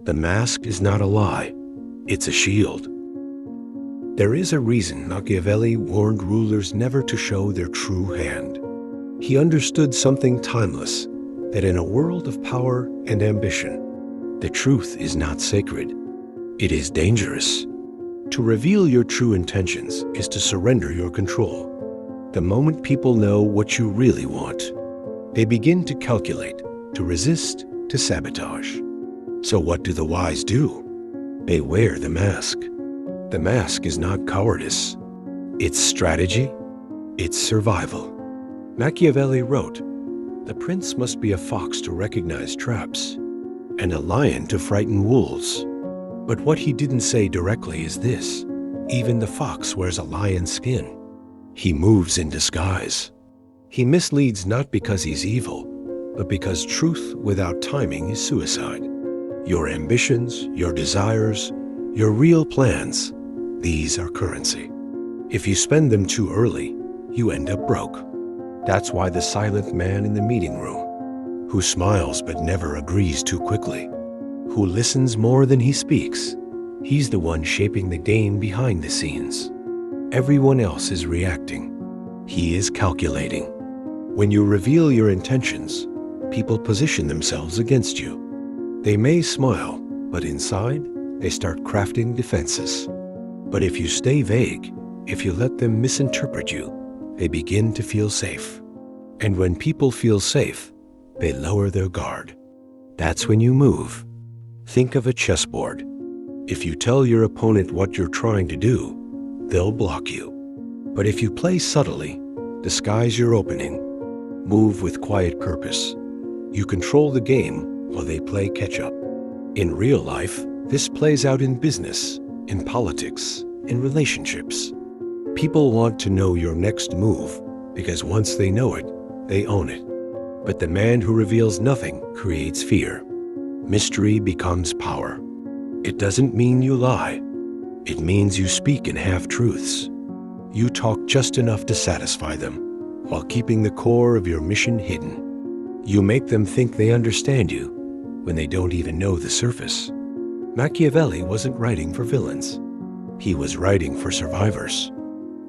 The mask is not a lie, it's a shield. There is a reason Machiavelli warned rulers never to show their true hand. He understood something timeless, that in a world of power and ambition, the truth is not sacred. It is dangerous. To reveal your true intentions is to surrender your control. The moment people know what you really want, they begin to calculate, to resist, to sabotage. So what do the wise do? They wear the mask. The mask is not cowardice. It's strategy. It's survival. Machiavelli wrote, "The prince must be a fox to recognize traps, and a lion to frighten wolves." But what he didn't say directly is this: even the fox wears a lion's skin. He moves in disguise. He misleads not because he's evil, but because truth without timing is suicide. Your ambitions, your desires, your real plans, these are currency. If you spend them too early, you end up broke. That's why the silent man in the meeting room, who smiles but never agrees too quickly, who listens more than he speaks, he's the one shaping the game behind the scenes. Everyone else is reacting. He is calculating. When you reveal your intentions, people position themselves against you. They may smile, but inside, they start crafting defenses. But if you stay vague, if you let them misinterpret you, they begin to feel safe. And when people feel safe, they lower their guard. That's when you move. Think of a chessboard. If you tell your opponent what you're trying to do, they'll block you. But if you play subtly, disguise your opening, move with quiet purpose, you control the game while they play catch-up. In real life, this plays out in business, in politics, in relationships. People want to know your next move because once they know it, they own it. But the man who reveals nothing creates fear. Mystery becomes power. It doesn't mean you lie. It means you speak in half-truths. You talk just enough to satisfy them, while keeping the core of your mission hidden. You make them think they understand you, when they don't even know the surface. Machiavelli wasn't writing for villains. He was writing for survivors.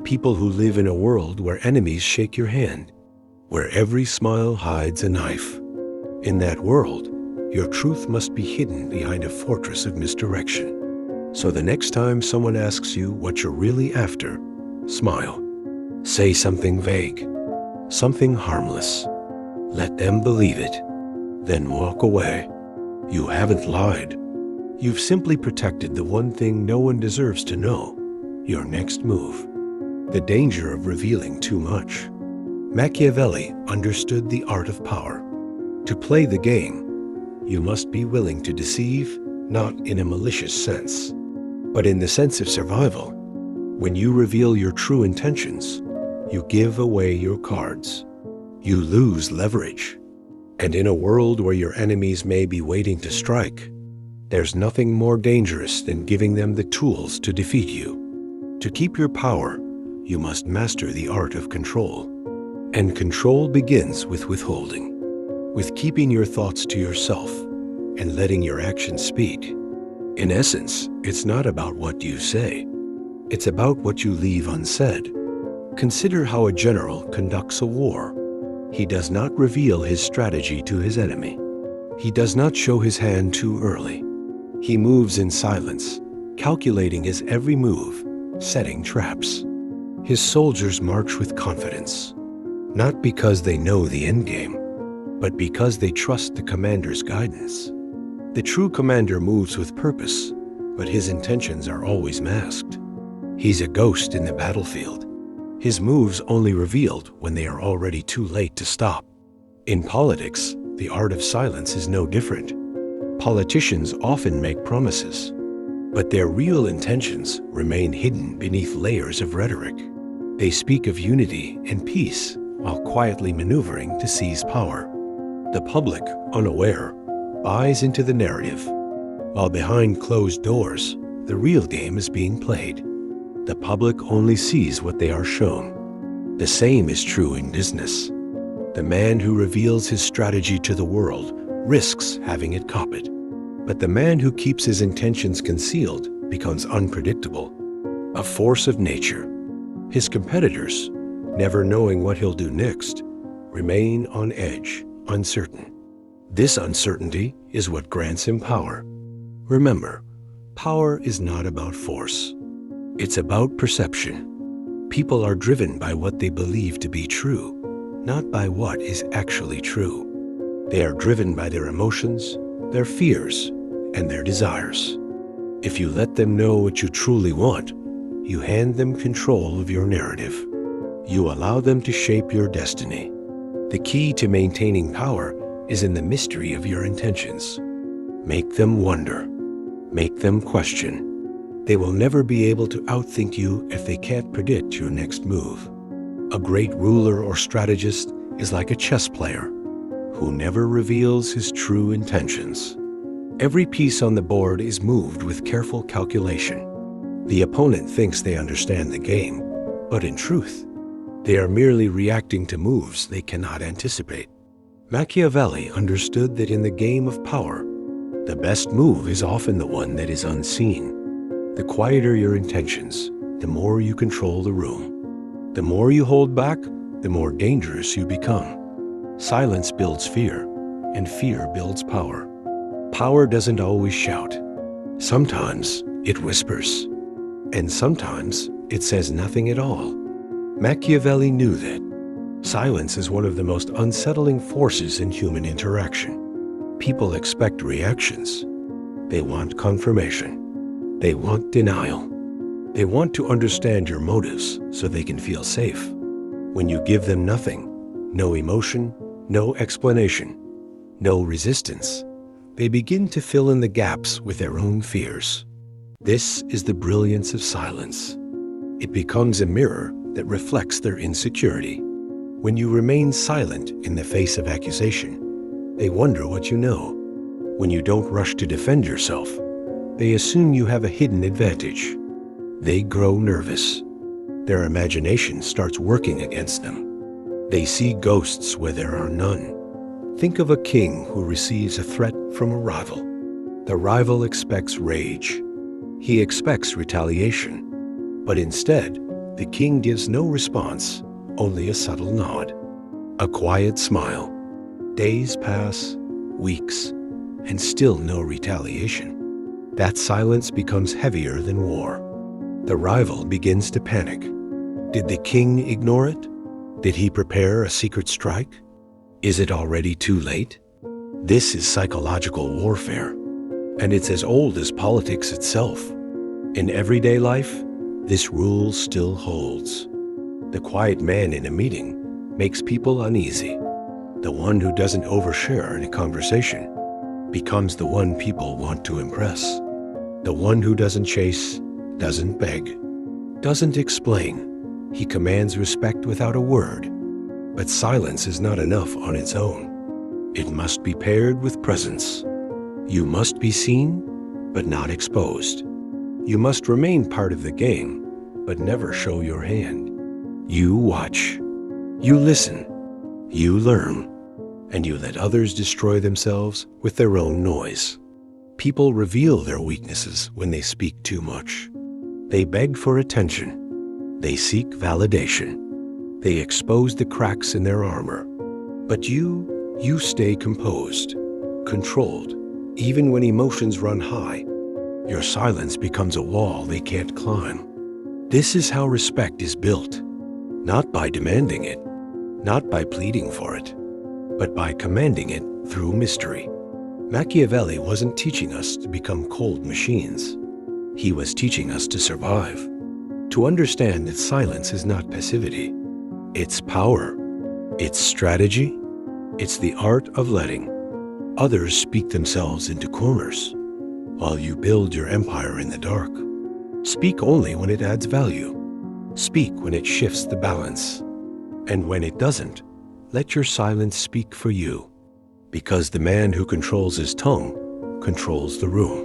People who live in a world where enemies shake your hand, where every smile hides a knife. In that world, your truth must be hidden behind a fortress of misdirection. So the next time someone asks you what you're really after, smile. Say something vague, something harmless. Let them believe it, then walk away. You haven't lied. You've simply protected the one thing no one deserves to know, your next move. The danger of revealing too much. Machiavelli understood the art of power. To play the game, you must be willing to deceive, not in a malicious sense, but in the sense of survival. When you reveal your true intentions, you give away your cards. You lose leverage. And in a world where your enemies may be waiting to strike, there's nothing more dangerous than giving them the tools to defeat you. To keep your power, you must master the art of control. And control begins with withholding, with keeping your thoughts to yourself and letting your actions speak. In essence, it's not about what you say. It's about what you leave unsaid. Consider how a general conducts a war. He does not reveal his strategy to his enemy. He does not show his hand too early. He moves in silence, calculating his every move, setting traps. His soldiers march with confidence, not because they know the endgame, but because they trust the commander's guidance. The true commander moves with purpose, but his intentions are always masked. He's a ghost in the battlefield. His moves only revealed when they are already too late to stop. In politics, the art of silence is no different. Politicians often make promises, but their real intentions remain hidden beneath layers of rhetoric. They speak of unity and peace while quietly maneuvering to seize power. The public, unaware, buys into the narrative, while behind closed doors, the real game is being played. The public only sees what they are shown. The same is true in business. The man who reveals his strategy to the world risks having it copied. But the man who keeps his intentions concealed becomes unpredictable, a force of nature. His competitors, never knowing what he'll do next, remain on edge, uncertain. This uncertainty is what grants him power. Remember, power is not about force. It's about perception. People are driven by what they believe to be true, not by what is actually true. They are driven by their emotions, their fears, and their desires. If you let them know what you truly want, you hand them control of your narrative. You allow them to shape your destiny. The key to maintaining power is in the mystery of your intentions. Make them wonder. Make them question. They will never be able to outthink you if they can't predict your next move. A great ruler or strategist is like a chess player who never reveals his true intentions. Every piece on the board is moved with careful calculation. The opponent thinks they understand the game, but in truth, they are merely reacting to moves they cannot anticipate. Machiavelli understood that in the game of power, the best move is often the one that is unseen. The quieter your intentions, the more you control the room. The more you hold back, the more dangerous you become. Silence builds fear, and fear builds power. Power doesn't always shout. Sometimes it whispers, and sometimes it says nothing at all. Machiavelli knew that. Silence is one of the most unsettling forces in human interaction. People expect reactions. They want confirmation. They want denial. They want to understand your motives so they can feel safe. When you give them nothing, no emotion, no explanation, no resistance, they begin to fill in the gaps with their own fears. This is the brilliance of silence. It becomes a mirror that reflects their insecurity. When you remain silent in the face of accusation, they wonder what you know. When you don't rush to defend yourself, they assume you have a hidden advantage. They grow nervous. Their imagination starts working against them. They see ghosts where there are none. Think of a king who receives a threat from a rival. The rival expects rage. He expects retaliation. But instead, the king gives no response, only a subtle nod, a quiet smile. Days pass, weeks, and still no retaliation. That silence becomes heavier than war. The rival begins to panic. Did the king ignore it? Did he prepare a secret strike? Is it already too late? This is psychological warfare, and it's as old as politics itself. In everyday life, this rule still holds. The quiet man in a meeting makes people uneasy. The one who doesn't overshare in a conversation becomes the one people want to impress. The one who doesn't chase, doesn't beg, doesn't explain. He commands respect without a word. But silence is not enough on its own. It must be paired with presence. You must be seen, but not exposed. You must remain part of the game, but never show your hand. You watch. You listen. You learn. And you let others destroy themselves with their own noise. People reveal their weaknesses when they speak too much. They beg for attention. They seek validation. They expose the cracks in their armor. But you stay composed, controlled, even when emotions run high. Your silence becomes a wall they can't climb. This is how respect is built, not by demanding it, not by pleading for it, but by commanding it through mystery. Machiavelli wasn't teaching us to become cold machines. He was teaching us to survive, to understand that silence is not passivity. It's power. It's strategy. It's the art of letting others speak themselves into corners while you build your empire in the dark. Speak only when it adds value. Speak when it shifts the balance. And when it doesn't, let your silence speak for you. Because the man who controls his tongue controls the room.